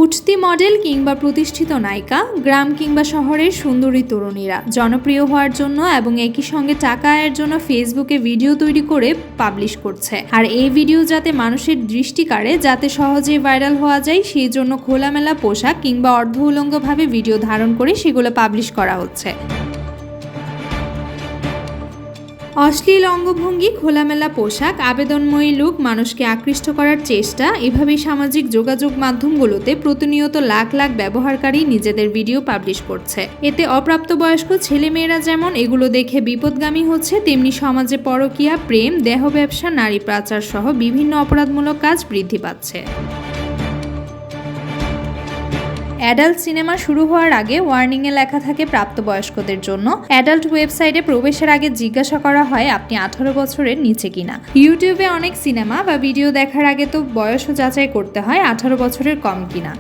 উঠতি মডেল কিংবা প্রতিষ্ঠিত নায়িকা, গ্রাম কিংবা শহরের সুন্দরী তরুণীরা জনপ্রিয় হওয়ার জন্য এবং একই সঙ্গে টাকা আয়ের জন্য ফেসবুকে ভিডিও তৈরি করে পাবলিশ করছে। আর এই ভিডিও যাতে মানুষের দৃষ্টি কাড়ে, যাতে সহজেই ভাইরাল হওয়া যায়, সেই জন্য খোলামেলা পোশাক কিংবা অর্ধ উলঙ্গভাবে ভিডিও ধারণ করে সেগুলো পাবলিশ করা হচ্ছে। অশ্লীল অঙ্গভঙ্গি, খোলামেলা পোশাক, আবেদনময়ী লুক, মানুষকে আকৃষ্ট করার চেষ্টা, এভাবেই সামাজিক যোগাযোগ মাধ্যমগুলোতে প্রতিনিয়ত লাখ লাখ ব্যবহারকারী নিজেদের ভিডিও পাবলিশ করছে। এতে অপ্রাপ্তবয়স্ক ছেলেমেয়েরা যেমন এগুলো দেখে বিপদগামী হচ্ছে, তেমনি সমাজে পরকীয়া, প্রেম, দেহ ব্যবসা, নারী পাচার সহ বিভিন্ন অপরাধমূলক কাজ বৃদ্ধি পাচ্ছে। অ্যাডাল্ট সিনেমা শুরু হওয়ার আগে ওয়ার্নিংয়ে লেখা থাকে প্রাপ্তবয়স্কদের জন্য। অ্যাডাল্ট ওয়েবসাইটে প্রবেশের আগে জিজ্ঞাসা করা হয় আপনি 18 বছরের নিচে কিনা। ইউটিউবে অনেক সিনেমা বা ভিডিও দেখার আগে তো বয়সও যাচাই করতে হয় 18 বছরের কম কিনা।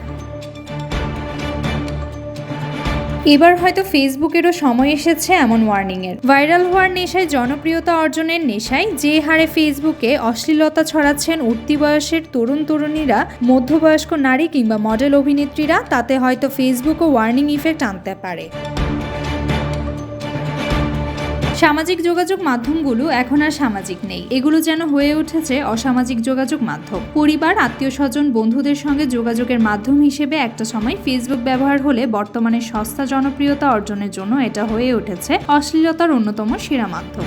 এবার হয়তো ফেসবুকেরও সময় এসেছে এমন ওয়ার্নিংয়ের। ভাইরাল হওয়ার নেশায়, জনপ্রিয়তা অর্জনের নেশায় যে হারে ফেসবুকে অশ্লীলতা ছড়াচ্ছেন উঠতি বয়সের তরুণ তরুণীরা, মধ্যবয়স্ক নারী কিংবা মডেল অভিনেত্রীরা, তাতে হয়তো ফেসবুকও ওয়ার্নিং ইফেক্ট আনতে পারে। সামাজিক যোগাযোগ মাধ্যমগুলো এখন আর সামাজিক নেই, এগুলো যেন হয়ে উঠেছে অসামাজিক যোগাযোগ মাধ্যম। পরিবার, আত্মীয় স্বজন, বন্ধুদের সঙ্গে যোগাযোগের মাধ্যম হিসেবে একটা সময় ফেসবুক ব্যবহার হলে বর্তমানে সস্তা জনপ্রিয়তা অর্জনের জন্য এটা হয়ে উঠেছে অশ্লীলতার অন্যতম সেরা মাধ্যম।